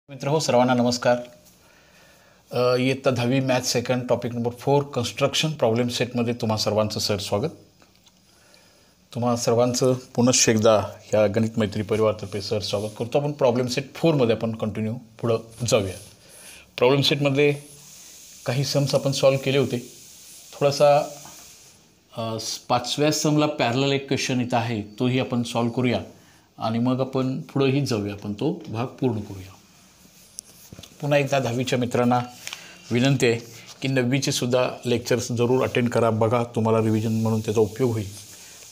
मित्र हो, सर्वांना नमस्कार. इयत्ता 10वी math second topic number 4 construction problem सेटमध्ये तुम्हा सर्वांचं सर स्वागत. तुम्हा सर्वांचं पुनश्च एकदा ह्या गणित मैत्री परिवारतर्फे सर स्वागत करतो. आपण प्रॉब्लेम सेट 4मध्ये आपण कंटिन्यू पुढं जाऊया. प्रॉब्लेम सेटमध्ये काही सम्स आपण सॉल्व केले होते. थोडासा 5व्या समला पॅरलल एक क्वेश्चन इथं आहे, तोही आपण सॉल्व करूया आणि मग आपण पुढंही जाऊया, आपण तो भाग पूर्ण करूया. पुन्हा एकदा 10वीच्या मित्रांना विनंती आहे की 9वीचे सुद्धा लेक्चर्स जरूर अटेंड करा. बघा, तुम्हाला रिव्हिजन म्हणून त्याचा उपयोग होईल.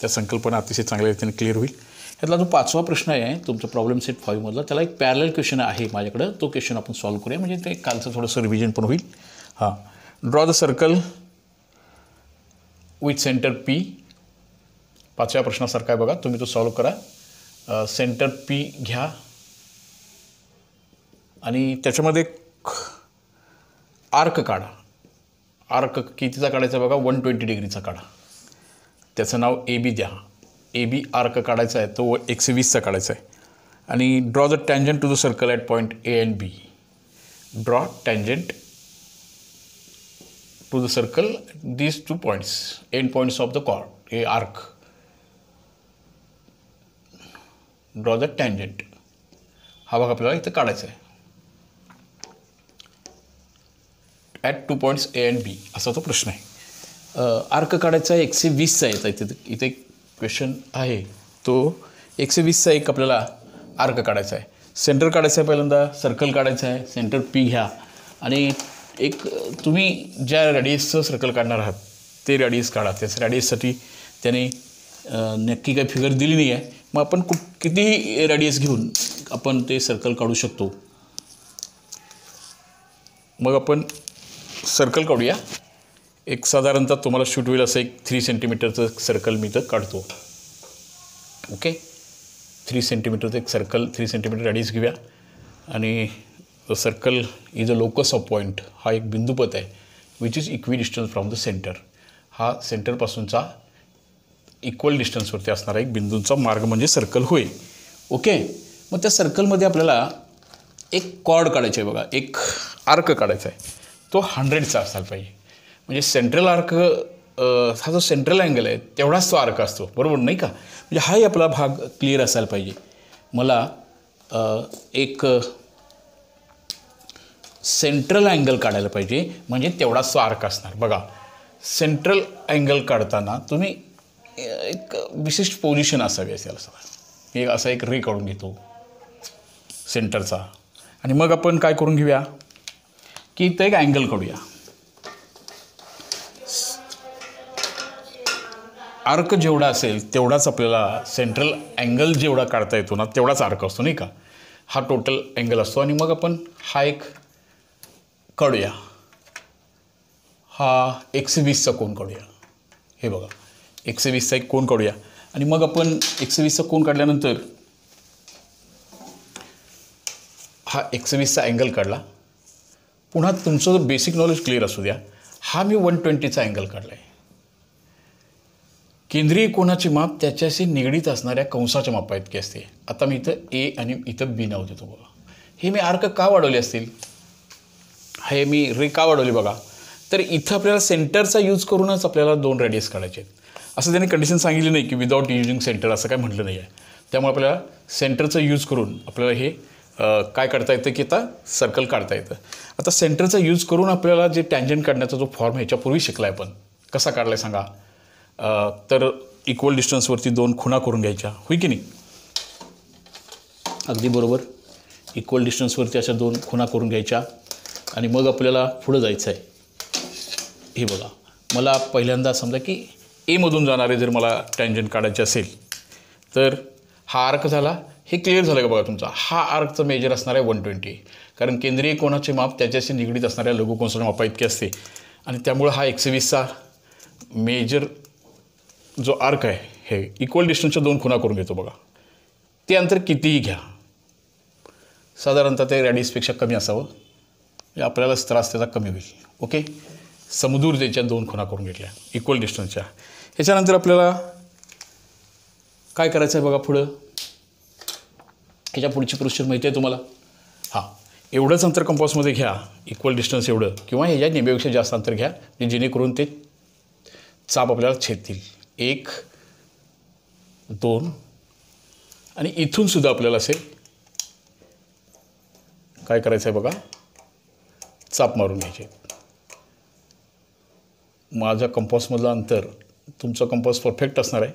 त्या संकल्पना अतिशय चांगल्या रीतीने क्लिअर होईल. यातला जो 5वा प्रश्न आहे तुमचा प्रॉब्लेम सेट 5मधला, त्याला एक पॅरलल क्वेश्चन आहे माझ्याकडं. तो क्वेश्चन आपण सॉल्व करूया, म्हणजे ते कालचं थोडंसं रिव्हिजन पण होईल. हां, draw the circle with centre P. 5व्या प्रश्नासारखा आहे बघा, तुम्ही तो सॉल्व करा. सेंटर पी घ्या आणि त्याच्यामध्ये आर्क काढा. आर्क कितीचा काढायचा बघा, 120 डिग्रीचा काढा. त्याचं नाव ए बी द्या. ए बी आर्क काढायचा आहे, तो 120चा काढायचा आहे. आणि draw the tangent to the circle at point A and B. Draw tangent to the circle these 2 points, end points of the chord a arc. Draw the tangent. हा भाग आपल्याला इथं काढायचा आहे at 2 points A and B, असा तो प्रश्न आहे. आर्क काढायचा आहे 120चा आहे. इथे एक क्वेश्चन आहे, तो 120चा एक आपल्याला आर्क काढायचा आहे. सेंटर काढायचं आहे, पहिल्यांदा सर्कल काढायचं आहे. सेंटर पी घ्या आणि एक तुम्ही ज्या रॅडियसचं सर्कल काढणार आहात ते रॅडियस काढा. त्याच रॅडियससाठी त्याने नक्की काही फिगर दिली नाही आहे. मग आपण कितीही रॅडियस घेऊन आपण ते सर्कल काढू शकतो. मग आपण सर्कल काढूया. एक साधारणतः तुम्हाला शूट होईल असं एक 3 सेंटीमीटरचं सर्कल मी इथं काढतो. ओके, 3 सेंटीमीटरचं एक सर्कल, 3 सेंटीमीटर रॅडियस घेऊया. आणि circle is a locus of point. हा एक बिंदुपथ आहे which is equi distance from the centre. हा सेंटरपासूनचा इक्वल डिस्टन्सवरती असणारा एक बिंदूंचा मार्ग म्हणजे सर्कल होय. ओके, मग त्या सर्कलमध्ये आपल्याला एक कॉर्ड काढायचं आहे बघा, एक आर्क काढायचा आहे. तो 100चा असायला पाहिजे. म्हणजे सेंट्रल आर्क हा जो सेंट्रल अँगल आहे तेवढाच तो आर्क असतो, बरोबर नाही का? म्हणजे हाही आपला भाग क्लिअर असायला पाहिजे. मला एक सेंट्रल अँगल काढायला पाहिजे, म्हणजे तेवढाच तो आर्क असणार. बघा, सेंट्रल अँगल काढताना तुम्ही एक विशिष्ट पोझिशन असावी असेल. एक असा एक रे काढून घेतो सेंटरचा. आणि मग आपण काय करून घेऊया की इथं एक अँगल काढूया. आर्क जेवढा असेल तेवढाच आपल्याला सेंट्रल अँगल जेवढा काढता येतो ना तेवढाच आर्क असतो, नाही का? हा टोटल अँगल असतो. आणि मग आपण हा एक काढूया. हा 120चा कोन काढूया. हे बघा, 120चा एक कोन काढूया. आणि मग आपण 120चा कोन काढल्यानंतर हा 120चा अँगल काढला. पुन्हा तुमचं जर बेसिक नॉलेज क्लिअर असू द्या, हा मी 120चा अँगल काढला आहे. केंद्रीय कोनाचे माप त्याच्याशी निगडीत असणाऱ्या कंसाच्या मापा इतके असते. आता मी इथं ए आणि इथं बी नाव देतो बघा. हे मी आर्क का वाढवले असतील, हे मी रे का वाढवले बघा, तर इथं आपल्याला सेंटरचा यूज करूनच आपल्याला 2 रॅडियस काढायचे आहेत. असं त्यांनी कंडिशन सांगितली नाही की विदाऊट युजिंग सेंटर, असं काय म्हटलं नाही आहे. त्यामुळे आपल्याला सेंटरचा यूज करून आपल्याला हे काय काढता येतं की आता सर्कल काढता येतं. आता सेंटरचा यूज करून आपल्याला जे टँजंट काढण्याचा जो फॉर्म ह्याच्यापूर्वी शिकला आहे, पण कसा काढला आहे सांगा. तर इक्वल डिस्टन्सवरती 2 खुणा करून घ्यायच्या, होय की नाही? अगदी बरोबर. इक्वल डिस्टन्सवरती अशा 2 खुणा करून घ्यायच्या आणि मग आपल्याला पुढं जायचं आहे. हे बघा, मला पहिल्यांदा समजा की एमधून जाणारे जर मला टँजंट काढायचे असेल तर हा आर्क झाला. हे क्लिअर झालं का बघा तुमचा? हा आर्कचं मेजर असणार आहे 120, कारण केंद्रीय कोनाचे माप त्याच्याशी निगडीत असणाऱ्या लघुकोनाच्या मापा इतके असते. आणि त्यामुळं हा 120चा मेजर जो आर्क आहे हे इक्वल डिस्टन्सच्या 2 खुणा करून घेतो बघा. ते अंतर कितीही घ्या, साधारणतः ते रॅडियसपेक्षा कमी असावं, म्हणजे आपल्यालाच त्रास त्याचा कमी होईल. ओके, समदूरतेच्या 2 खुणा करून घेतल्या इक्वल डिस्टन्सच्या. ह्याच्यानंतर आपल्याला काय करायचं आहे बघा पुढं. ह्याच्या पुढची प्रोसिजर माहिती आहे तुम्हाला? हां, एवढंच अंतर कंपासमध्ये घ्या, इक्वल डिस्टन्स एवढं, किंवा ह्याच्या निम्म्यापेक्षा जास्त अंतर घ्या जेणेकरून ते चाप आपल्याला छेदतील. 1 2 आणि इथून सुद्धा आपल्याला असे काय करायचं आहे बघा, चाप मारून घ्यायचे. माझ्या कंपासमधलं अंतर, तुमचा कंपास परफेक्ट असणार आहे,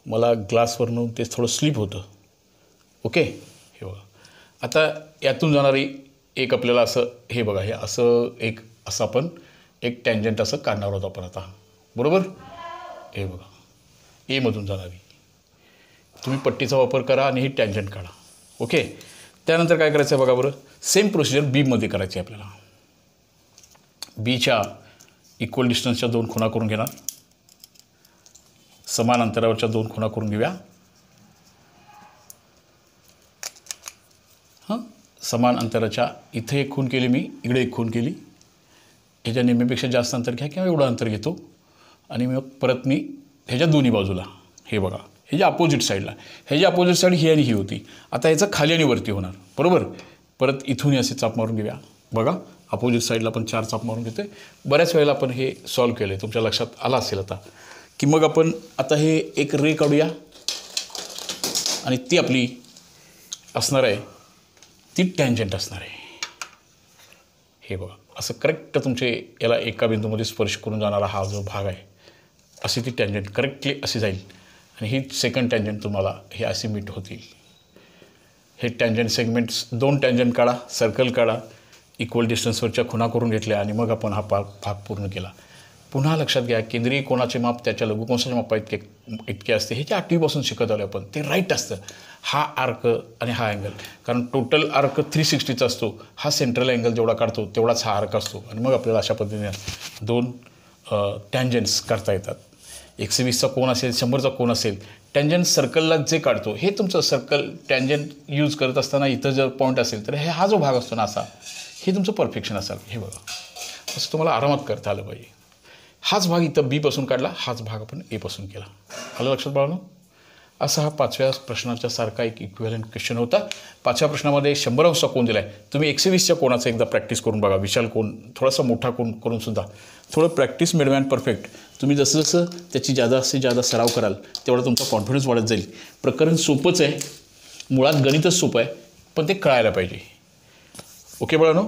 मला ग्लासवरनं ते थोडं स्लिप होतं. ओके, हे बघा. आता यातून जाणारी एक आपल्याला असं, हे बघा, हे असं आपण एक टँजंट असं काढणार आहोत आपण आता, बरोबर. हे बघा, एमधून जाणारी. तुम्ही पट्टीचा वापर करा आणि ही टँजंट काढा. ओके, त्यानंतर काय करायचं आहे बघा बरं, सेम प्रोसिजर बीमध्ये करायची आहे आपल्याला. बीच्या इक्वल डिस्टन्सच्या 2 खुणा करून घेणार, समान अंतरावरच्या 2 खुणा करून घेऊया. समान अंतराच्या इथे एक खूण केली मी, इकडे एक खूण केली. ह्याच्या निम्म्यापेक्षा जास्त अंतर घ्या किंवा एवढं अंतर घेतो आणि मग परत मी ह्याच्या दोन्ही बाजूला, हे बघा, ह्याच्या अपोजिट साईडला, ह्याची अपोजिट साईड ही आणि ही होती. आता ह्याचं खाली आणि वरती होणार, बरोबर. परत इथूनही असे चाप मारून घेऊया. बघा, अपोजिट साईडला आपण 4 चाप मारून घेतो. बऱ्याच वेळेला आपण हे सॉल्व केलं आहे, तुमच्या लक्षात आलं असेल आता की मग आपण आता हे एक रे काढूया आणि ती आपली असणार आहे, ती टँजंट असणार आहे. हे बघा, असं करेक्ट तुमचे याला एका बिंदूमध्ये स्पर्श करून जाणारा हा जो भाग आहे, अशी ती टँजंट करेक्टली अशी जाईल आणि ही सेकंड टँजंट तुम्हाला हे असे मीट होतील. हे टँजंट सेगमेंट्स 2 टँजंट काढा, सर्कल काढा, इक्वल डिस्टन्सवरच्या खुणा करून घेतल्या आणि मग आपण हा भाग पूर्ण केला. पुन्हा लक्षात घ्या, केंद्रीय कोणाचे माप त्याच्या लघुकोनाच्या मापा इतके असते. हे जे 8वीपासून शिकत आलो आपण, ते राईट असतं. हा आर्क आणि हा अँगल, कारण टोटल आर्क 360चा असतो. हा सेंट्रल अँगल जेवढा काढतो तेवढाच हा आर्क असतो आणि मग आपल्याला अशा पद्धतीने 2 टँजंट्स करता येतात. 120चा कोन असेल, 100चा कोन असेल, टँजंट सर्कलला जे काढतो, हे तुमचं सर्कल टँजंट यूज करत असताना इथं जर पॉईंट असेल तर हा जो भाग असतो ना असा, हे तुमचं परफेक्शन असाल. हे बघा, असं तुम्हाला आरामात करता आलं पाहिजे. हाच भाग इथं बीपासून काढला, हाच भाग आपण एपासून केला. आलं लक्षात बाळांनो? असा हा 5व्या प्रश्नाच्या सारखा एक इक्विव्हॅलंट क्वेश्चन होता. 5व्या प्रश्नामध्ये 100 अंशचा कोन दिला आहे. तुम्ही 120च्या कोणाचं एकदा प्रॅक्टिस करून बघा. विशाल कोन, थोडासा मोठा कोन करून सुद्धा थोडं प्रॅक्टिस मेड मॅन परफेक्ट. तुम्ही जसं जसं त्याची जादा सराव कराल तेवढा तुमचा कॉन्फिडन्स वाढत जाईल. प्रकरण सोपंच आहे, मुळात गणितच सोपं आहे, पण ते कळायला पाहिजे. ओके बाळांनो,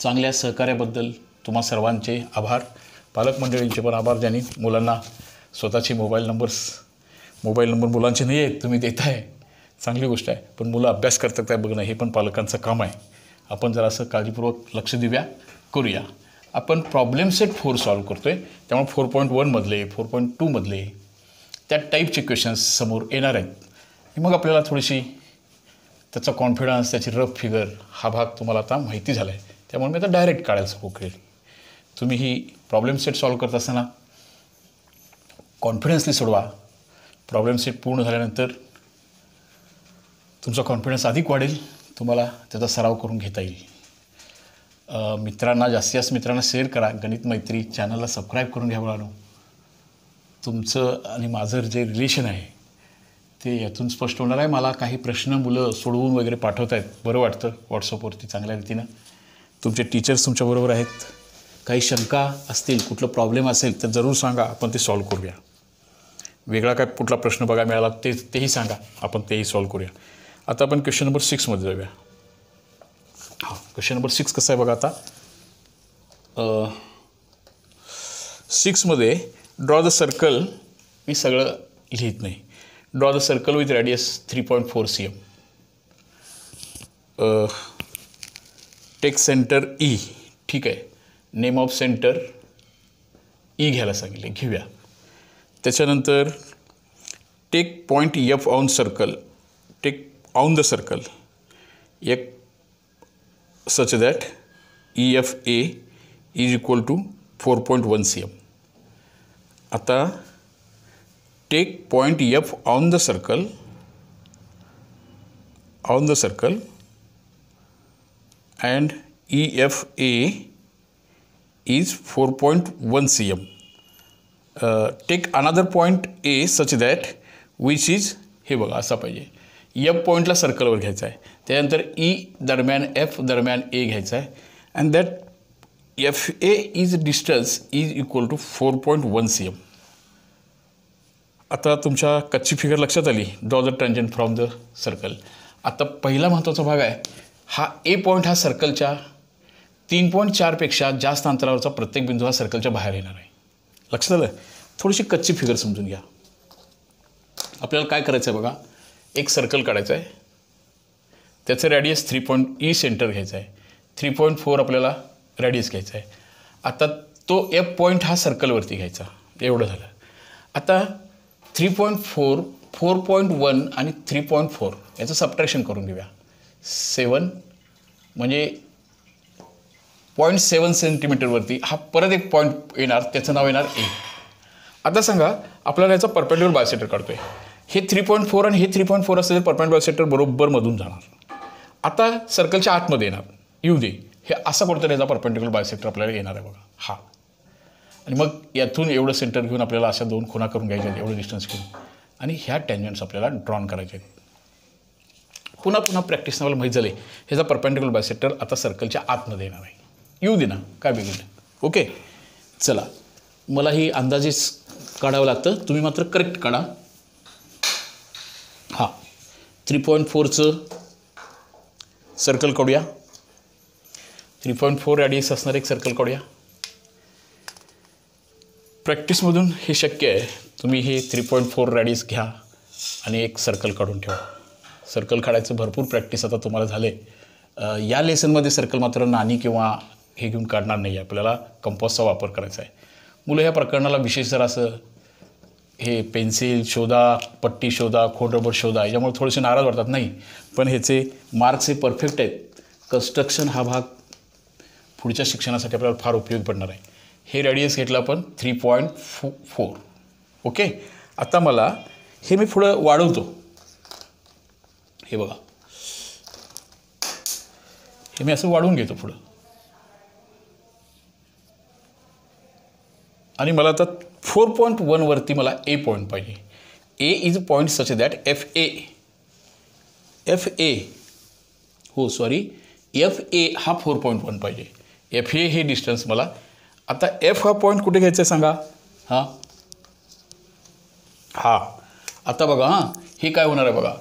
चांगल्या सहकार्याबद्दल तुम्हा सर्वांचे आभार. पालक मंडळींचे पण आभार, ज्यांनी मुलांना स्वतःचे मोबाईल नंबर मुलांचे नाही आहेत, तुम्ही देत आहे, चांगली गोष्ट आहे. पण मुलं अभ्यास करतात काय बघणं हे पण पालकांचं काम आहे. आपण जरा असं काळजीपूर्वक लक्ष देऊया, करूया. आपण प्रॉब्लेम सेट 4 सॉल्व करतो आहे, त्यामुळे 4.1मधले 4.2मधले त्या टाईपचे क्वेश्चन्स समोर येणार आहेत. मग आपल्याला थोडीशी त्याचा कॉन्फिडन्स, त्याची रफ फिगर, हा भाग तुम्हाला आता माहिती झाला आहे. त्यामुळे मी आता डायरेक्ट काढायला सुरू करेल. तुम्ही ही प्रॉब्लेम सेट सॉल्व करत असताना कॉन्फिडन्सली सोडवा. प्रॉब्लेम सेट पूर्ण झाल्यानंतर तुमचा कॉन्फिडन्स अधिक वाढेल, तुम्हाला त्याचा सराव करून घेता येईल. मित्रांना, जास्तीत जास्त मित्रांना शेअर करा. गणित मैत्री चॅनलला सबस्क्राईब करून घ्या मुलांनो. तुमचं आणि माझं जे रिलेशन आहे ते यातून स्पष्ट होणार आहे. मला काही प्रश्न मुलं सोडवून वगैरे पाठवत आहेत, बरं वाटतं व्हॉट्सअपवरती चांगल्या रीतीनं. तुमचे टीचर्स तुमच्याबरोबर आहेत. काही शंका असतील, कुठलं प्रॉब्लेम असेल तर जरूर सांगा, आपण ते सॉल्व करूया. वेगळा काय कुठला प्रश्न बघा मिळाला तेही सांगा, आपण तेही सॉल्व करूया. आता आपण क्वेश्चन नंबर 6मध्ये जाऊया. क्वेश्चन नंबर 6 कसं आहे बघा. आता 6मध्ये ड्रॉ द सर्कल, मी सगळं लिहित नाही. Draw the circle with radius 3.4 cm. Take centre E. ठीक आहे, नेम ऑफ सेंटर ई घ्यायला सांगितले, घेऊया. त्याच्यानंतर take point F on circle, take on the circle एक such that EFA is equal to 4.1 cm. आता take point F on the circle and EFA is 4.1 cm. Take another point A such that which is, हे बघा असा पाहिजे, F पॉईंटला सर्कलवर घ्यायचा आहे, त्यानंतर ई दरम्यान एफ दरम्यान ए घ्यायचा आहे and that F A is distance is equal to 4.1 cm. आता तुमच्या कच्ची फिगर लक्षात आली. Draw the tangent from the circle. आता पहिला महत्त्वाचा भाग आहे हा ए पॉईंट हा सर्कलच्या 3.4 पेक्षा जास्त अंतरावरचा प्रत्येक बिंदू हा सर्कलच्या बाहेर येणार आहे. लक्षात आलं. थोडीशी कच्ची फिगर समजून घ्या. आपल्याला काय करायचं आहे बघा, एक सर्कल काढायचं आहे, त्याचं रॅडियस 3. सेंटर घ्यायचं आहे, 3.4 आपल्याला रॅडियस घ्यायचा आहे. आता तो एफ पॉईंट हा सर्कलवरती घ्यायचा. एवढं झालं. आता 3.4, 4.1 आणि 3.4 याचं सबट्रॅक्शन करून घेऊया. 7 म्हणजे 0.7 सेंटीमीटरवरती हा परत एक पॉईंट येणार, त्याचं नाव येणार ए. आता सांगा आपल्याला याचा परपेंडिक्युलर बायसेक्टर काढतोय. हे 3.4 आणि हे 3.4 असले तर परपेंडिक्युलर बायसेक्टर बरोबर मधून जाणार. आता सर्कलच्या आतमध्ये येणार, येऊ दे. हे असा कुठतरी याचा परपेंडिक्युलर बायसेक्टर आपल्याला येणार आहे बघा हा. आणि मग यातून एवढं सेंटर घेऊन आपल्याला अशा 2 खुणा करून घ्यायच्या आहेत, एवढं डिस्टन्स घेऊन, आणि ह्या टँजंट्स आपल्याला ड्रॉन करायचे आहेत. पुन्हा पुन्हा प्रॅक्टिसनं मला माहीत झाले ह्याचा परपेंडिक्युलर बायसेक्टर आता सर्कलच्या आतमध्ये येणार आहे. येऊ दे ना, काय बिघडलं. ओके चला, मला ही अंदाजेच काढावं लागतं, तुम्ही मात्र करेक्ट काढा. हां 3.4चं सर्कल काढूया. 3.4 रॅडियस असणार एक सर्कल काढूया. प्रॅक्टिसमधून हे शक्य आहे. तुम्ही हे 3.4 रॅडियस घ्या आणि एक सर्कल काढून ठेवा. सर्कल काढायचं भरपूर प्रॅक्टिस आता तुम्हाला झाले. या लेसनमध्ये सर्कल मात्र नाणी किंवा हे घेऊन काढणार नाही आहे. आपल्याला कंपॉसचा वापर करायचा आहे. मुलं ह्या प्रकरणाला विशेष जर असं हे पेन्सिल शोधा, पट्टी शोधा, खोड रबर शोधा याच्यामुळे थोडेसे नाराज वाटतात. नाही, पण ह्याचे मार्क्स हे परफेक्ट आहेत. कन्स्ट्रक्शन हा भाग पुढच्या शिक्षणासाठी आपल्याला फार उपयोगी पडणार आहे. हे रॅडियस घेतलं आपण 3.4. ओके, आता मला हे मी पुढं वाढवतो. हे बघा, हे मी असं वाढवून घेतो पुढं. आणि मला आता 4.1 वरती मला ए पॉईंट पाहिजे. A is a point such that F A हा 4.1 पाहिजे. एफ ए हे डिस्टन्स मला. आता एफ हा पॉईंट कुठे घ्यायचा आहे सांगा. हां आता बघा, हे काय होणार आहे बघा.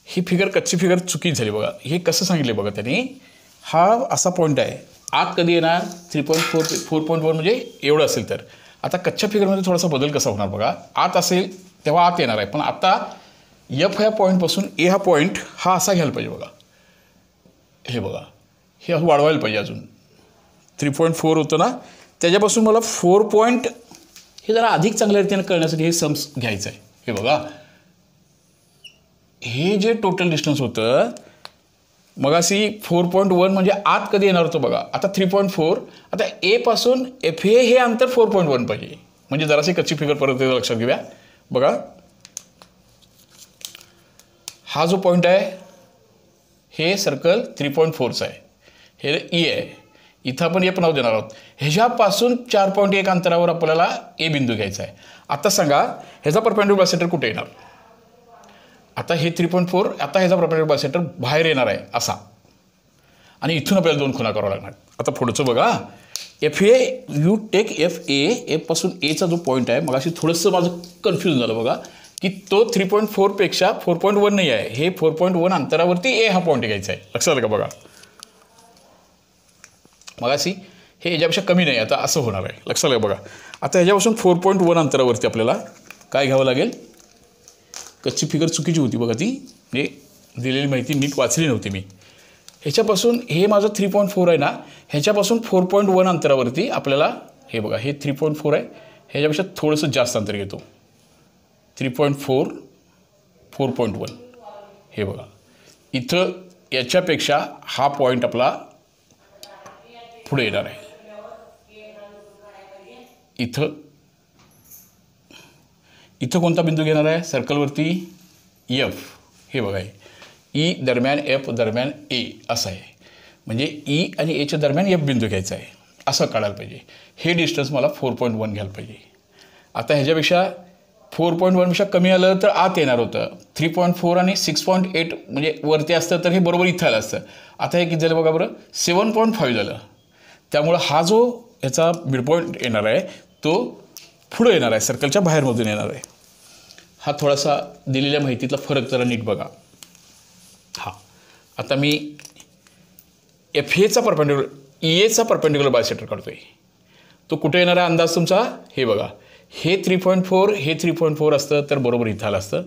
ही फिगर कच्ची फिगर चुकीच झाली बघा. हे कसं सांगितले बघा त्यांनी. हा असा पॉईंट आहे, आत कधी येणार 4.1 म्हणजे एवढं असेल तर. आता कच्च्या फिगरमध्ये थोडासा बदल कसा होणार बघा. आत असेल तेव्हा आत येणार आहे, पण आता एफ ह्या पॉईंटपासून ए हा पॉईंट हा असा घ्यायला पाहिजे बघा. हे बघा, हे वाढवायला पाहिजे अजून. 3.4 होतं ना, त्याच्यापासून मला 4 पॉईंट हे जरा अधिक चांगल्या रीतीने कळण्यासाठी हे सम्स घ्यायचं आहे. हे बघा, हे जे टोटल डिस्टन्स होतं मगाशी 4.1 म्हणजे आत कधी येणार होतं बघा. आता 3.4. आता ए पासून एफ ए हे अंतर 4.1 पाहिजे. म्हणजे जराशी कच्ची फिगर परत लक्षात घेऊया बघा. हा जो पॉईंट आहे हे सर्कल 3.4चा आहे. हे ई आहे. इथं आपण एफ नाव देणार आहोत. ह्याच्यापासून 4.1 अंतरावर आपल्याला ए बिंदू घ्यायचा आहे. आता सांगा ह्याचा परपेंडिक्युलर बायसेक्टर कुठे येणार. आता हे 3.4. आता ह्याचा परपेंडिक्युलर बायसेक्टर बाहेर येणार आहे असा, आणि इथून आपल्याला 2 खुणा करावा लागणार. आता पुढचं बघा. F A you take f एपासून एचा जो पॉईंट आहे, मग अशी थोडंसं माझं कन्फ्यूज झालं बघा की तो 3.4 पेक्षा 4.1 नाही आहे. हे 4.1 अंतरावरती ए हा पॉईंट घ्यायचा आहे. लक्षात आलं का बघा. मगाशी हे याच्यापेक्षा कमी नाही, आता असं होणार आहे. लक्षात आलं बघा. आता ह्याच्यापासून 4.1 अंतरावरती आपल्याला काय घ्यावं लागेल. कच्ची फिगर चुकीची होती बघा ती, म्हणजे दिलेली माहिती नीट वाचली नव्हती मी. ह्याच्यापासून हे माझं 3.4 आहे ना, ह्याच्यापासून 4.1 अंतरावरती आपल्याला हे बघा, हे 3.4 आहे, ह्याच्यापेक्षा थोडंसं जास्त अंतर घेतो. 3.4, 4.1 हे बघा. इथं याच्यापेक्षा हा पॉईंट आपला पुढे येणार आहे. इथं कोणता बिंदू घेणार आहे सर्कलवरती. एफ. हे बघा, ई दरम्यान एफ दरम्यान ए असं आहे. म्हणजे ई आणि एच्या दरम्यान एफ बिंदू घ्यायचा आहे असं काढायला पाहिजे. हे डिस्टन्स मला 4.1 घ्यायला पाहिजे. आता ह्याच्यापेक्षा 4.1पेक्षा कमी आलं तर आत येणार होतं. 3.4 आणि 6.8 म्हणजे वरती असतं तर हे बरोबर इथं आलं असतं. आता हे किती झालं बघा बरं, 7.5 झालं. त्यामुळं हा जो याचा मिड पॉईंट येणार आहे तो पुढं येणार आहे, सर्कलच्या बाहेरमधून येणार आहे. हा थोडासा दिलेल्या माहितीतला फरक जरा नीट बघा. हा आता मी FAचा परपेंडिक्युलर EAचा परपेंडिक्युलर बायसेक्टर काढतोय. तो कुठे येणार आहे अंदाज तुमचा, हे बघा. हे 3.4 हे 3.4 असतं तर बरोबर इथं आलं असतं.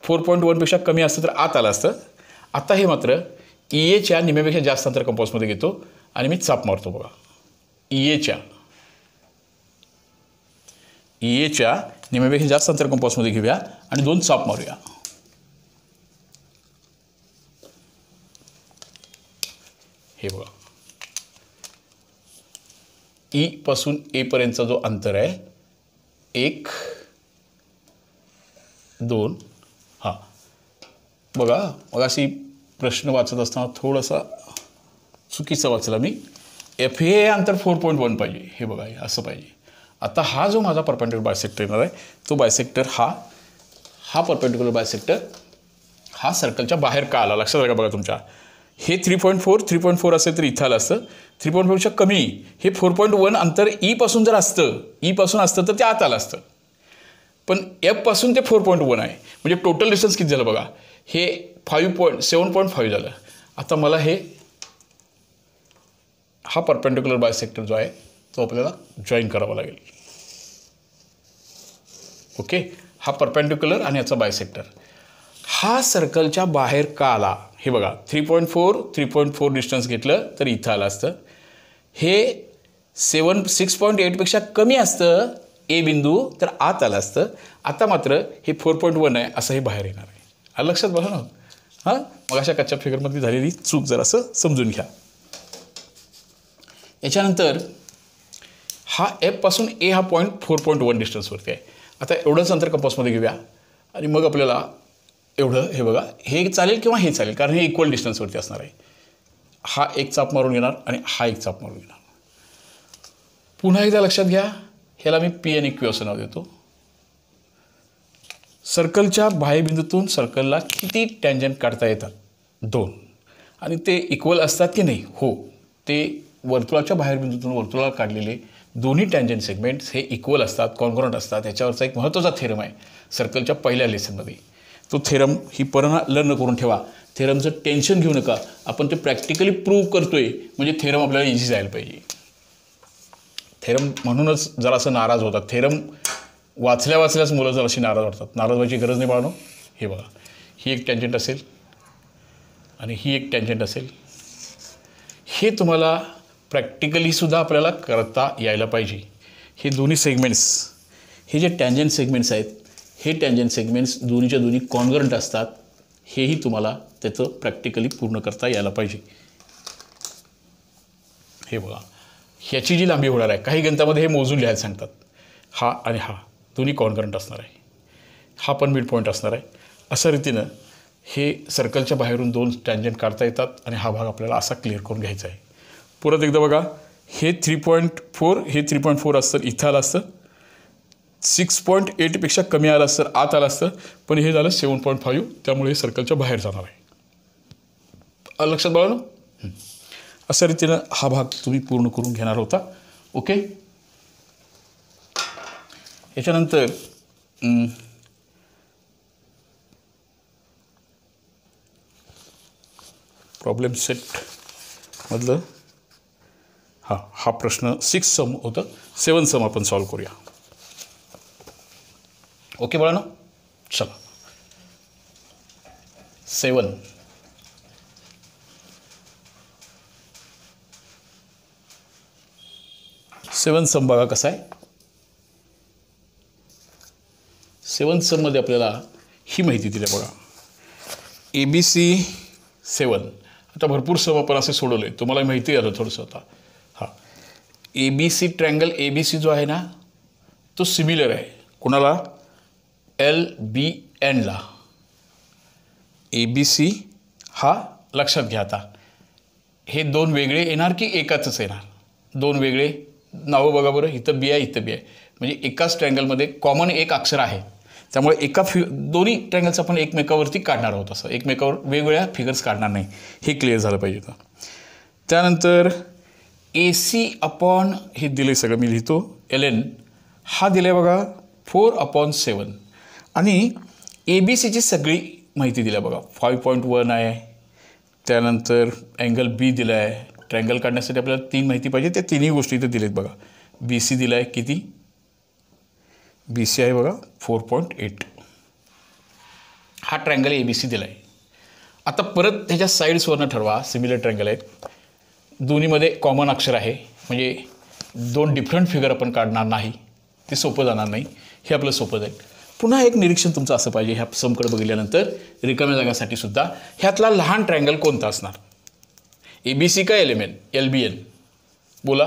4.1पेक्षा कमी असतं तर आत आलं असतं. आता हे मात्र EAच्या निम्म्यापेक्षा जास्त अंतर कंपासमध्ये घेतो आणि मी चाप मारतो बघा. EAच्या निम्म्यापेक्षा जास्त अंतर कंपासमध्ये घेऊया आणि 2 चाप मारूया. हे बघा, E पासून A पर्यंतचा जो अंतर आहे 1 2. हां बघा, मग अशी प्रश्न वाचत असताना थोडासा चुकीचा वाचला मी. FA हे अंतर 4.1 पाहिजे. हे बघा, हे असं पाहिजे. आता हा जो माझा परपेंडिक्युलर बायसेक्टर येणार आहे तो बायसेक्टर हा परपेंडिक्युलर बायसेक्टर हा सर्कलच्या बाहेर का आला लक्षात आलं का बघा तुमच्या. हे 3.4 असेल तर इथं आलं असतं. 3.4पेक्षा कमी हे 4.1 अंतर E पासून जर असतं तर ते आत आलं असतं. पण F पासून ते 4.1 आहे म्हणजे टोटल डिस्टन्स किती झालं बघा, हे 7.5 झालं. आता मला हा परपेंडिक्युलर बायसेक्टर जो आहे तो आपल्याला जॉईन करावा लागेल. ओके, हा परपेंडिक्युलर आणि याचा बायसेक्टर हा सर्कलच्या बाहेर का आला हे बघा. 3.4 डिस्टन्स घेतलं तर इथं आलं असतं. हे 6.8पेक्षा कमी असतं A बिंदू तर आत आलं असतं. आता मात्र हे 4.1 आहे असं हे बाहेर येणार आहे. आलं लक्षात बघा ना. हां, मग अशा कच्च्या फिगरमध्ये झालेली चूक जरा असं समजून घ्या. याच्यानंतर हा F पासून A हा पॉईंट 4.1 डिस्टन्सवरती आहे. आता एवढंच अंतर कंपासमध्ये घेऊया आणि मग आपल्याला एवढं हे बघा, हे चालेल किंवा हे चालेल कारण हे इक्वल डिस्टन्सवरती असणार आहे. हा एक चाप मारून घेणार आणि हा एक चाप मारून घेणार. पुन्हा एकदा लक्षात घ्या, ह्याला मी P आणि Q असं नाव देतो. सर्कलच्या बाह्यबिंदूतून सर्कलला किती टँजंट काढता येतात 2 आणि ते इक्वल असतात की नाही. हो, ते वर्तुळाच्या बाहेरबिंदूतून वर्तुळाला काढलेले दोन्ही टँजंट सेगमेंट्स हे इक्वल असतात, कॉन्ग्रुएंट असतात. याच्यावरचा एक महत्त्वाचा थेरम आहे सर्कलच्या पहिल्या लेसनमध्ये. तो थेरम ही लर्न करून ठेवा. थेरमचं टेन्शन घेऊ नका, आपण ते प्रॅक्टिकली प्रूव्ह करतोय म्हणजे थेरम आपल्याला इझी जायला पाहिजे. थेरम म्हणूनच जरासं नाराज होतात. थेरम वाचल्याच मुलं जराशी नाराज होतात. नाराज व्हायची गरज नाही बाळांनो. हे बघा, ही एक टँजंट असेल आणि ही एक टँजंट असेल. हे तुम्हाला प्रॅक्टिकलीसुद्धा आपल्याला करता यायला पाहिजे. हे दोन्ही सेगमेंट्स, हे जे टँजंट सेगमेंट्स आहेत हे टँजंट सेगमेंट्स दोन्हीच्या दोन्ही कॉन्ग्रुएंट असतात. हेही तुम्हाला त्याचं प्रॅक्टिकली पूर्ण करता यायला पाहिजे. हे बघा, ह्याची जी लांबी होणार आहे काही गणितामध्ये हे मोजून लिहायला सांगतात. हा आणि हा दोन्ही कॉन्ग्रुएंट असणार आहे. हा पण मिड पॉईंट असणार आहे. अशा रीतीनं हे सर्कलच्या बाहेरून 2 टँजंट काढता येतात आणि हा भाग आपल्याला असा क्लिअर करून घ्यायचा आहे. परत एकदा बघा, हे 3.4 असतं इथं आलं असतं. 6.8पेक्षा कमी आलं असतं आत आलं असतं. पण हे झालं 7.5 त्यामुळे हे सर्कलच्या बाहेर जाणार आहे. लक्षात बघा ना. अशा रीतीनं हा भाग तुम्ही पूर्ण करून घेणार होता. ओके, याच्यानंतर प्रॉब्लेम सेटमधलं हा प्रश्न 6 सम होतं. 7 सम आपण सॉल्व करूया. ओके बाळांनो, चला 7 सम बघा कसा आहे. 7 सममध्ये आपल्याला ही माहिती दिली बघा. ABC 7. आता भरपूर सम आपण असे सोडवले, तुम्हाला माहिती झालं थोडंसं. आता हां, ABC ट्रँगल ABC जो आहे ना तो सिमिलर आहे कोणाला, LBNला. ABC हा लक्षात घ्या. आता हे 2 वेगळे येणार की एकाचंच येणार. 2 वेगळे नावं बघा बरं. इथं B आहे, इथं B आहे. म्हणजे एकाच ट्रँगलमध्ये कॉमन एक अक्षर आहे. त्यामुळे दोन्ही ट्रँगल्स आपण एकमेकावरती काढणार आहोत, असं एकमेकावर वेगवेगळ्या फिगर्स काढणार नाही, हे क्लिअर झालं पाहिजे का. त्यानंतर AC अपॉन हे दिले सगळं मी लिहितो ln हा दिला बघा 4/7 आणि ABCची सगळी माहिती दिली बघा. 5.1 आहे. त्यानंतर अँगल B दिला आहे. ट्रँगल काढण्यासाठी आपल्याला 3 माहिती पाहिजे, त्या तिन्ही गोष्टी इथे दिलेत बघा. BC दिला आहे किती, BC आहे बघा 4.8. हा ट्रँगल ABC दिला आहे. आता परत ह्याच्या साईड्सवरनं ठरवा. सिमिलर ट्रँगल आहेत, दोन्हीमध्ये कॉमन अक्षर आहे, म्हणजे 2 डिफरंट फिगर आपण काढणार नाही, ते सोपं जाणार नाही, हे आपलं सोपं जाईल. पुन्हा एक निरीक्षण तुमचं असं पाहिजे ह्या समकडे बघितल्यानंतर रिकाम्या जागासाठी सुद्धा, ह्यातला लहान ट्रँगल कोणता असणार, ABC का LBN बोला.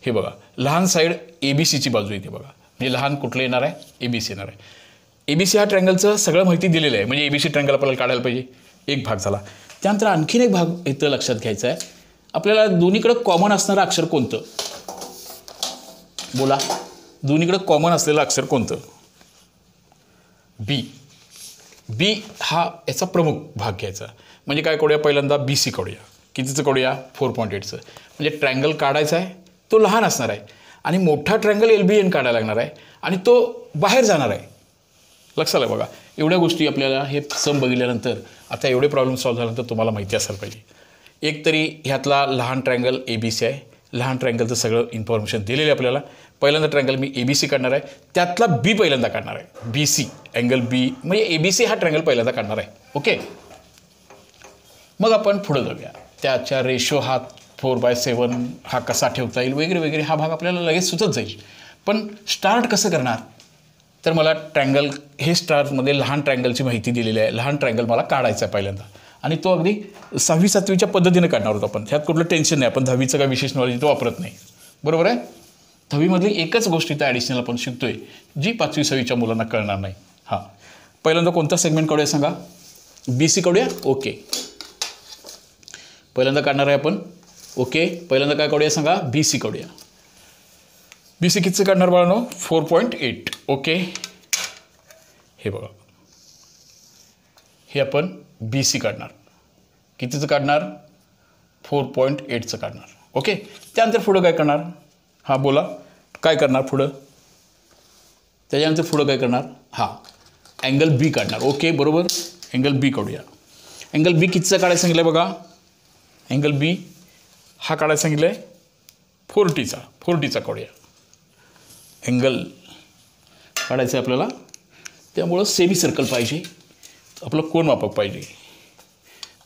हे बघा लहान साईड ABCची बाजू येते बघा, म्हणजे लहान कुठलं येणार आहे, ABC येणार आहे. ABC हा ट्रँगलचं सगळं माहिती दिलेलं आहे, म्हणजे ABC ट्रँगल आपल्याला काढायला पाहिजे. एक भाग झाला. त्यानंतर आणखीन एक भाग इथं लक्षात घ्यायचा आहे, आपल्याला दोन्हीकडे कॉमन असणारं अक्षर कोणतं बोला, दोन्हीकडे कॉमन असलेलं अक्षर कोणतं, बी हा याचा प्रमुख भाग घ्यायचा. म्हणजे काय करूया, पहिल्यांदा BC काढूया. कितीचं काढूया, 4.8चं. म्हणजे ट्रँगल काढायचा आहे, तो लहान असणार आहे आणि मोठा ट्रँगल LBN काढायला लागणार आहे आणि तो बाहेर जाणार आहे. लक्षात आहे बघा, एवढ्या गोष्टी आपल्याला हे सम बघितल्यानंतर, आता एवढे प्रॉब्लेम सॉल्व्ह झाल्यानंतर तुम्हाला माहिती असायला पाहिजे. एक तरी ह्यातला लहान ट्रँगल ABC आहे, लहान ट्रँगलचं सगळं इन्फॉर्मेशन दिलेलं आहे आपल्याला. पहिल्यांदा ट्रँगल मी ABC काढणार आहे, त्यातला B पहिल्यांदा काढणार आहे, BC अँगल B, म्हणजे ABC हा ट्रँगल पहिल्यांदा काढणार आहे. ओके, मग आपण पुढे जाऊया. त्याच्या रेशो हा 4/7 हा कसा ठेवता येईल वगैरे वगैरे, हा भाग आपल्याला लगेच सुचत जाईल. पण स्टार्ट कसं करणार, तर मला ट्रँगल हे स्टार्टमध्ये लहान ट्रँगलची माहिती दिलेली आहे. लहान ट्रँगल मला काढायचा आहे पहिल्यांदा, आणि तो अगदी 6वी-7वीच्या पद्धतीने काढणार होतो आपण. ह्यात कुठलं टेन्शन नाही, आपण 10वीचं काय विशेष नॉलेज तो वापरत नाही, बरोबर आहे. 10वीमधली एकच गोष्ट इथं ॲडिशनल आपण शिकतोय, जी 5वी-6वीच्या मुलांना कळणार नाही. हां, पहिल्यांदा कोणता सेगमेंट काढूया सांगा, BC काढूया. ओके, पहिल्यांदा काढणार आहे आपण. ओके, पहिल्यांदा काय काढूया सांगा, BC काढूया. BC कितीचं काढणार बाळांनो, 4.8. ओके, हे बघा, हे आपण BC काढणार. कितीचं काढणार, 4.8चं काढणार. ओके, त्यानंतर पुढं काय करणार, हां बोला काय करणार पुढं, त्याच्यानंतर पुढं काय करणार, हां अँगल B काढणार. ओके बरोबर, अँगल B काढूया. अँगल B कितीचं काढायला सांगितलं आहे बघा, अँगल B हा काढायला सांगितलं आहे 40चा काढूया. अँगल काढायचं आहे आपल्याला, त्यामुळं सेमी सर्कल पाहिजे, आपलं कोन मापक पाहिजे,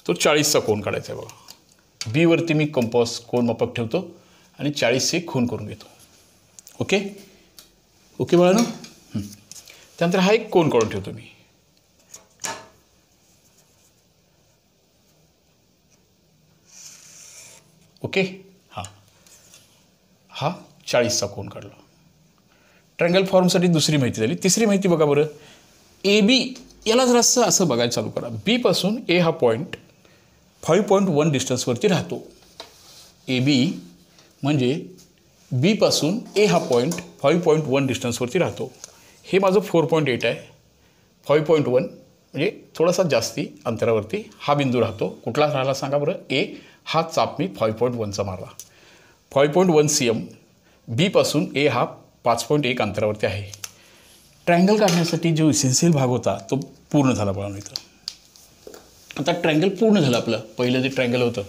तो 40चा कोन काढायचा आहे बघा. B वरती मी कंपास कोन मापक ठेवतो आणि 40चे खून करून घेतो. ओके ओके बाळांनो, त्यानंतर हा एक कोन काढून ठेवतो मी. ओके, हा 40चा कोन काढला. ट्रँगल फॉर्मसाठी दुसरी माहिती झाली. तिसरी माहिती बघा बरं, AB याला जरासं असं बघायला चालू करा. B पासून A हा पॉईंट 5.1 डिस्टन्सवरती राहतो. AB म्हणजे B पासून A हा पॉईंट 5.1 डिस्टन्सवरती राहतो. हे माझं 4.8 आहे, 5.1 म्हणजे थोडासा जास्ती अंतरावरती हा बिंदू राहतो. कुठला राहिला सांगा बरं, A. हा चाप मी 5.1चा मारला. 5.1 cm B पासून A हा 5.1 अंतरावरती आहे. ट्रँगल काढण्यासाठी जो इसेन्शियल भाग होता तो पूर्ण झाला बघा इथं. आता ट्रँगल पूर्ण झालं आपलं. पहिलं जे ट्रँगल होतं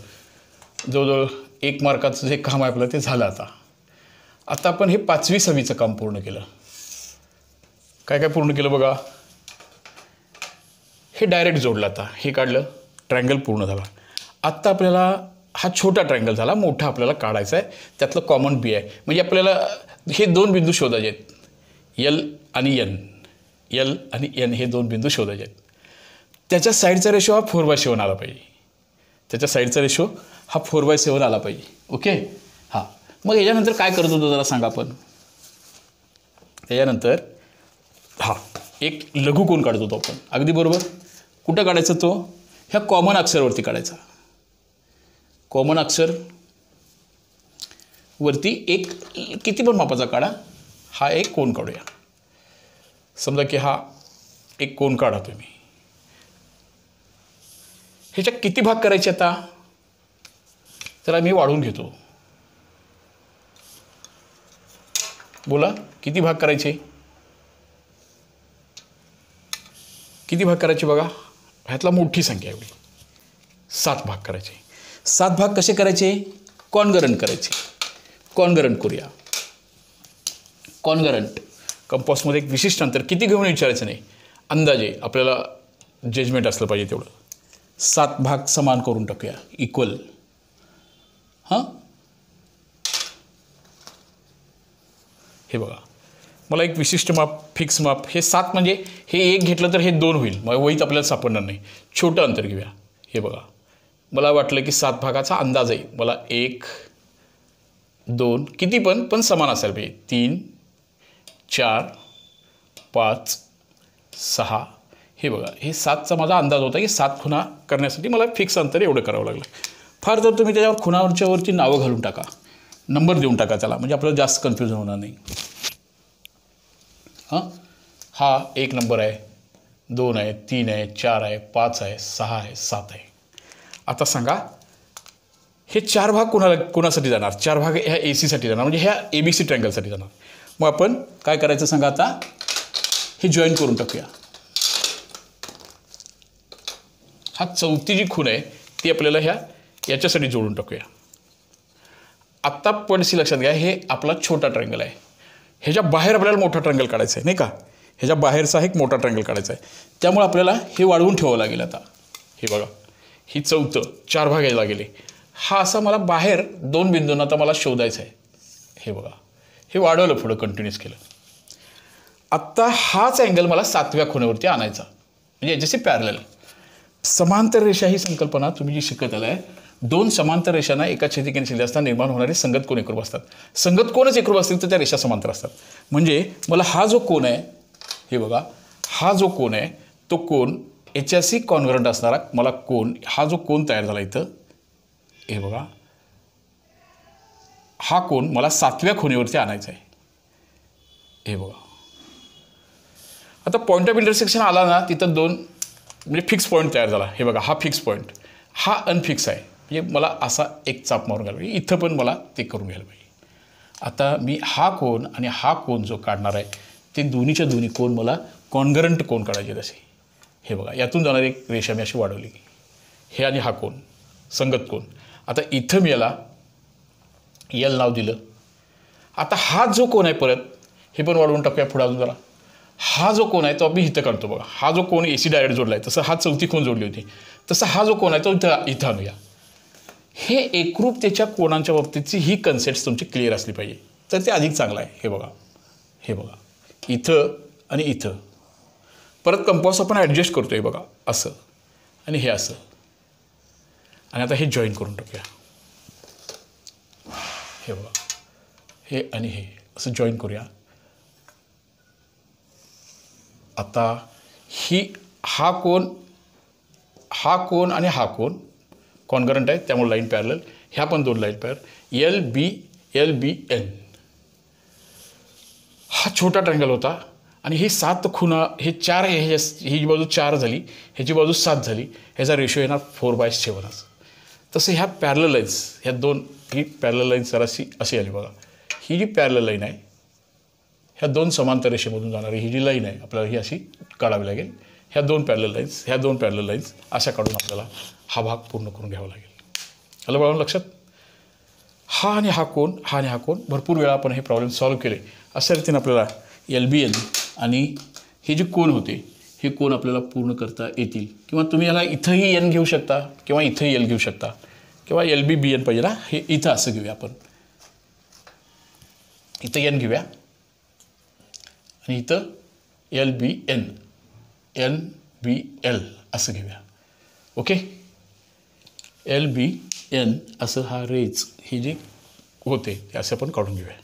जवळजवळ 1 मार्काचं जे काम आहे आपलं ते झालं. आता आपण हे 5वी-6वीचं काम पूर्ण केलं. काय काय पूर्ण केलं बघा, हे डायरेक्ट जोडलं. आता हे काढलं, ट्रँगल पूर्ण झाला. आत्ता आपल्याला हा छोटा ट्रँगल झाला, मोठा आपल्याला काढायचा आहे. त्यातलं कॉमन B आहे, म्हणजे आपल्याला हे 2 बिंदू शोधायचे आहेत, L आणि N. L आणि N हे 2 बिंदू शोधायचे आहेत. त्याच्या साईडचा रेशो हा 4/7 आला पाहिजे. त्याच्या साईडचा रेशो हा 4/7 आला पाहिजे. ओके, हां. मग याच्यानंतर काय करत होतो जरा सांगा आपण. त्याच्यानंतर हां एक लघुकोन काढत होतो आपण. अगदी बरोबर. कुठं काढायचा तो, ह्या कॉमन अक्षरवरती काढायचा. कॉमन अक्षर वरती एक किती पण मापाचा काढा, हा एक कोन काढूया. समजा की हा एक कोन काढा तुम्ही. ह्याच्या किती भाग करायचे आता? तर मी वाढवून घेतो. बोला किती भाग करायचे? किती भाग करायचे बघा. ह्यातला मोठी संख्या एवढी 7 भाग करायचे. 7 भाग कसे करायचे? कॉन्गरंट करायचे. कॉन्गरंट करूया. कॉन्गरंट कंपासमध्ये एक विशिष्ट अंतर किती घेऊन विचारायचं नाही, अंदाजे आपल्याला जजमेंट असलं पाहिजे तेवढं. 7 भाग समान करून टाकूया, इक्वल. हां, हे बघा मला एक विशिष्ट माप, फिक्स माप, हे 7 म्हणजे हे 1 घेतलं तर हे 2 होईल, मग वहीत आपल्याला सापडणार नाही. छोटं अंतर घेऊया. हे बघा मला वाटलं की 7 भागाचा अंदाज आहे, मला 1 2 किती पण समान असायला पाहिजे. 3 4 5 6. हे बघा हे 7चा माझा अंदाज होता की 7 खुणा करण्यासाठी मला फिक्स अंतर एवढं करावं लागलं. फार तर तुम्ही त्याच्यावर खुणावरच्यावरती नावं घालून टाका, नंबर देऊन टाका त्याला, म्हणजे आपल्याला जास्त कन्फ्युजन होणार नाही. हां, हा 1 नंबर आहे, 2 आहे, 3 आहे, 4 आहे, 5 आहे, 6 आहे, 7 आहे. आता सांगा हे 4 भाग कोणासाठी जाणार? 4 भाग ह्या AC साठी जाणार, म्हणजे ह्या ABC ट्रँगलसाठी जाणार. मग आपण काय करायचं सांगा, आता हे जॉईन करून टाकूया. हा चौथी जी खूण आहे ती आपल्याला याच्यासाठी जोडून टाकूया. आत्ता पडसी लक्षात घ्या, हे आपला छोटा ट्रँगल आहे. ह्याच्या बाहेर आपल्याला मोठा ट्रँगल काढायचा आहे, नाही का? ह्याच्या बाहेरचा एक मोठा ट्रँगल काढायचा आहे. त्यामुळे आपल्याला हे वाढवून ठेवावं लागेल. आता हे बघा ही चौथं 4 भाग यायला गेले. हा असा मला बाहेर 2 बिंदूंना आता मला शोधायचं आहे. हे बघा हे वाढवलं, पुढं कंटिन्यूस केलं. आत्ता हाच अँगल मला 7व्या खुणेवरती आणायचा, म्हणजे याच्याशी पॅरलल. समांतर रेषा ही संकल्पना तुम्ही जी शिकत आलाय, 2 समांतर रेषांना एका छेदिकेने छेदले असता निर्माण होणारे संगत कोन एकरूप असतात. संगत कोनच एकरूप असतील तर त्या रेषा समांतर असतात. म्हणजे मला हा जो कोन आहे, हे बघा हा जो कोन आहे तो कोन याच्याशी कॉन्ग्रंट असणारा मला कोन, हा जो कोन तयार झाला इथं, हे बघा हा कोन मला 7व्या खुणेवरती आणायचा आहे. हे बघा आता पॉईंट ऑफ इंटरसेक्शन आला ना, तिथं 2 म्हणजे फिक्स पॉईंट तयार झाला. हे बघा हा फिक्स पॉईंट, हा अनफिक्स आहे, म्हणजे मला असा एक चाप मारून घ्यायला पाहिजे. इथं पण मला ते करून घ्यायला पाहिजे. आता मी हा कोन आणि हा कोन जो काढणार आहे ते दोन्हीच्या दोन्ही कोन मला कॉन्गरंट कोन काढायचे तसे. हे बघा यातून जाणारी एक रेषा मी अशी वाढवली, हे आणि हा कोन संगत कोन. आता इथं मी याला यल नाव दिलं. आता हा जो कोन आहे परत हे पण वाढवून टाकूया पुढे अजून जरा. हा जो कोन आहे तो आम्ही इथं काढतो बघा. हा जो कोन AC डायरेक्ट जोडला आहे, तसं हा चौथी कोन जोडली होती, तसं हा जो कोन आहे तो इथं आणूया. हे एकरूपतेच्या कोणांच्या बाबतीतची ही कन्सेप्ट तुमची क्लिअर असली पाहिजे, तर ते अधिक चांगलं आहे. हे बघा, हे बघा इथं आणि इथं परत कंपास आपण ॲडजस्ट करतो आहे बघा, असं आणि हे असं. आणि आता हे जॉईन करून टाकूया. हे बघा हे आणि हे असं जॉईन करूया. आता हा कोन आणि हा कोन कॉन्गरंट आहे, त्यामुळे लाईन पॅरलल. ह्या पण 2 लाईन पॅरल LBN. हा छोटा ट्रँगल होता आणि ही 7 खुणा, हे 4 आहे, ही बाजू 4 झाली, ह्याची बाजू 7 झाली, ह्याचा रेशो येणार 4/7. तसं ह्या पॅरलल लाईन्स, ह्या 2 ही पॅरलल लाईन्स जराशी अशी आली बघा. ही जी पॅरलल लाईन आहे, ह्या 2 समांतर रेषेमधून जाणारी ही जी लाईन आहे आपल्याला ही अशी काढावी लागेल. ह्या 2 पॅरलल लाईन्स, ह्या 2 पॅरलल लाईन्स अशा काढून आपल्याला हा भाग पूर्ण करून घ्यावा लागेल. आलं बघा लक्षात? हा आणि हा कोन भरपूर वेळा आपण हे प्रॉब्लेम सॉल्व्ह केले. अशा रीतीने आपल्याला LBN आणि हे जे कोन होते हे कोन आपल्याला पूर्ण करता येतील. किंवा तुम्ही याला इथंही N घेऊ शकता किंवा इथंही L घेऊ शकता, किंवा LBBN पाहिजे ना, हे इथं असं घेऊया आपण. इथं N घेऊया आणि इथं LBL असं घेऊया. ओके, LBN असं हा रेज ही जी होते ते असं आपण काढून घेऊया.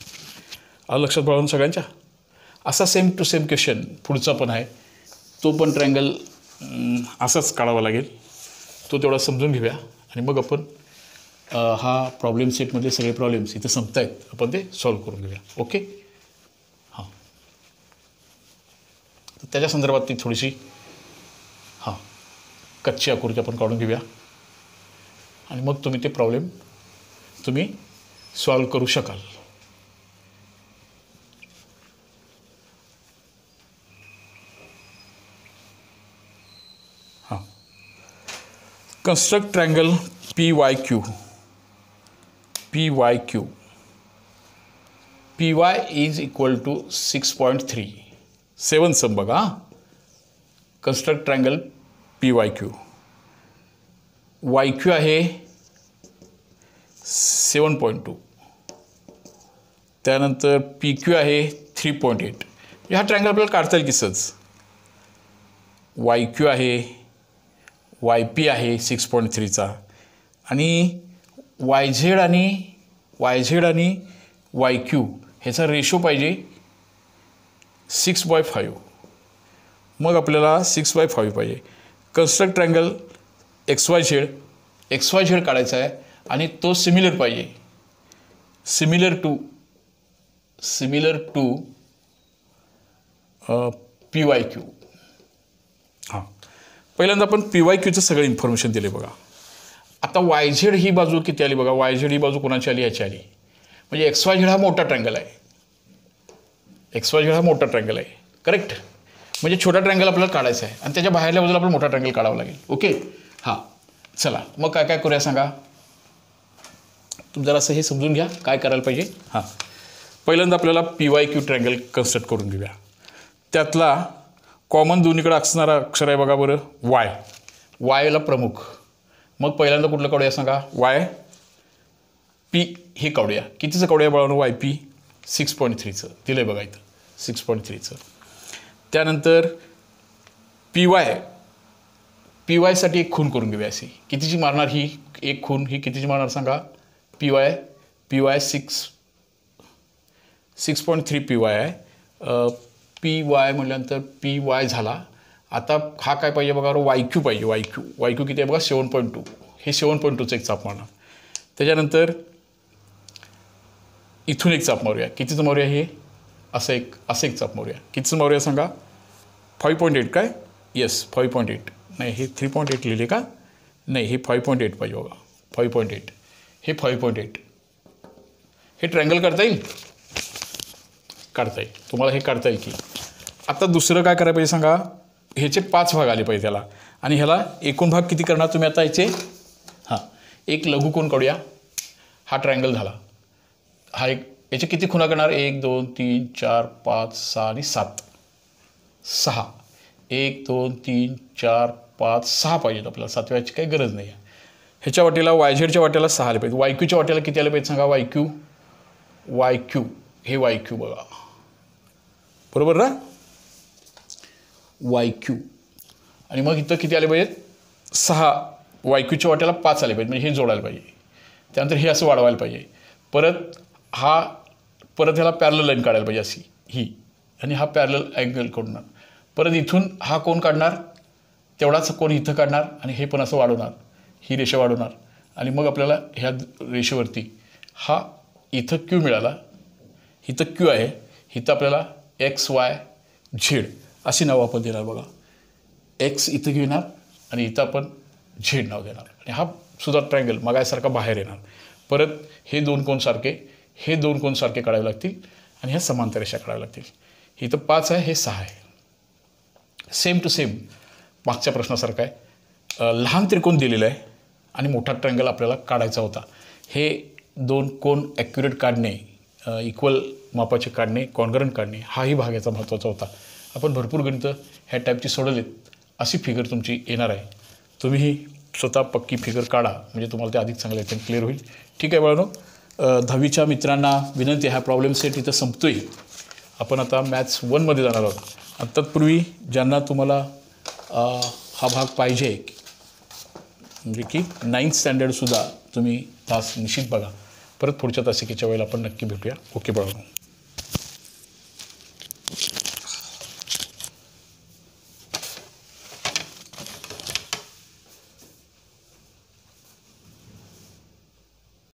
आलं लक्षात बाळगून सगळ्यांच्या? असा सेम टू सेम क्वेश्चन पुढचा पण आहे, तो पण ट्रँगल असाच काढावा लागेल. तो तेवढा समजून घेऊया आणि मग आपण हा प्रॉब्लेम सेटमधले सगळे प्रॉब्लेम्स इथं संपत आहेत, आपण ते सॉल्व्ह करून घेऊया. ओके, हां त्याच्या संदर्भात ती थोडीशी कच्ची आकृती आपण काढून घेऊया आणि मग तुम्ही ते प्रॉब्लेम तुम्ही सॉल्व करू शकाल. Construct triangle PYQ. PY is equal to 6.3. 7 sum बघा. Construct triangle PYQ. YQ आहे 7.2. त्यानंतर PQ आहे 3.8. हा ट्रायंगल आपल्याला काढता येईल की सहज. YQ आहे, YP आहे 6.3चा आणि YZ आणि YQ ह्याचा रेशो पाहिजे 6/5. मग आपल्याला 6/5 पाहिजे. कंस्ट्रक्ट ट्रायंगल XYZ काढायचा आहे आणि तो सिमिलर पाहिजे, सिमिलर टू PYQ. पहिल्यांदा आपण PYQचं सगळं इन्फॉर्मेशन दिले बघा. आता YZ ही बाजू किती आली बघा. YZ ही बाजू कोणाची आली, ह्याची आली. म्हणजे XYZ हा मोठा ट्रायंगल आहे. XYZ हा मोठा ट्रायंगल आहे, करेक्ट. म्हणजे छोटा ट्रायंगल आपल्याला काढायचा आहे आणि त्याच्या बाहेरल्या बाजूला आपल्याला मोठा ट्रायंगल काढावा लागेल. ओके. चला मग काय काय करूया सांगा. तुम्ही जरा असं हे समजून घ्या काय करायला पाहिजे. पहिल्यांदा आपल्याला PYQ ट्रायंगल कन्स्ट्रक्ट करून घेऊया. त्यातला कॉमन दोन्हीकडे असणारा अक्षर आहे बघा बरं, वायला प्रमुख. मग पहिल्यांदा कुठलं काढूया सांगा. YP हे काढूया. कितीचं काढूया बाळांनो. YP 6.3चं दिलं आहे बघा इथं, 6.3चं. त्यानंतर PY साठी एक खून करून घेऊया. अशी कितीची मारणार ही एक खून, ही कितीची मारणार सांगा. PY 6.3 PY आहे. PY म्हटल्यानंतर PY झाला. आता हा काय पाहिजे बघा, YQ पाहिजे. YQ किती आहे बघा 7.2. हे 7.2चं एक चाप मारणार. त्याच्यानंतर इथून एक चाप मारूया. कितीचं मारूया हे, असं एक चाप मारूया. कितीचं मारूया सांगा. 5.8 काय. येस 5.8. नाही हे 3.8 लिहिले का, नाही हे 5.8 पाहिजे बघा. 5.8 हे 5.8. हे ट्रायंगल काढता येईल, तुम्हाला हे काढता येईल की. आता दुसरं काय करायला पाहिजे सांगा. ह्याचे 5 भाग आले पाहिजे त्याला आणि ह्याला एकूण भाग किती करणार तुम्ही आता याचे. एक लघुकोन काढूया. हा ट्रायंगल झाला. हा एक याचे किती खुणा करणार. 1 2 3 4 5 6 आणि 7. 6. 1 2 3 4 5 6 पाहिजेत आपल्याला. 7व्याची काही गरज नाही आहे. ह्याच्या वाटेला YZच्या वाटेला 6 आले पाहिजे. YQच्या वाटेला किती आले पाहिजे सांगा. YQ हे YQ बघा, बरोबर ना. YQ आणि मग इथं किती आले पाहिजेत 6. YQच्या वाट्याला 5 आले पाहिजेत, म्हणजे हे जोडायला पाहिजे. त्यानंतर हे असं वाढवायला पाहिजे. परत ह्याला पॅरलल लाईन काढायला पाहिजे अशी ही, आणि हा पॅरलल अँगल काढणार. परत इथून हा कोण काढणार, तेवढाच कोण इथं काढणार आणि हे पण असं वाढवणार, ही रेषा वाढवणार. आणि मग आपल्याला ह्या रेषेवरती हा इथं Q मिळाला. इथं Q आहे. इथं आपल्याला XYZ अशी नावं आपण देणार बघा. X इथं घेणार आणि इथं आपण Z नाव देणार आणि हा सुद्धा ट्रायंगल मगासारखा बाहेर येणार. परत हे दोन कोण सारखे काढावे लागतील आणि ह्या समांतर रेषा काढाव्या लागतील. इथं 5 आहे, हे 6 आहे. सेम टू सेम मागच्या प्रश्नासारखं आहे. लहान त्रिकोण दिलेला आहे आणि मोठा ट्रायंगल आपल्याला काढायचा होता. हे दोन कोण ॲक्युरेट काढणे, इक्वल मापाचे काढणे, कॉन्ग्रंट काढणे, हाही भाग याचा महत्त्वाचा होता. आपण भरपूर गणितं ह्या टाईपची सोडवलीत. अशी फिगर तुमची येणार आहे. तुम्हीही स्वतः पक्की फिगर काढा, म्हणजे तुम्हाला ते अधिक चांगल्या याच्याने क्लिअर होईल. ठीक आहे बाळांनो. 10वीच्या मित्रांना विनंती आहे, हा प्रॉब्लेम सेट इथं संपतोय. आपण आता मॅथ्स 1मध्ये जाणार आहोत. तत्पूर्वी ज्यांना तुम्हाला हा भाग पाहिजे, म्हणजे की 9th स्टँडर्डसुद्धा तुम्ही तास निश्चित बघा. परत पुढच्या तासिकेच्या वेळेला आपण नक्की भेटूया. ओके बाळांनो.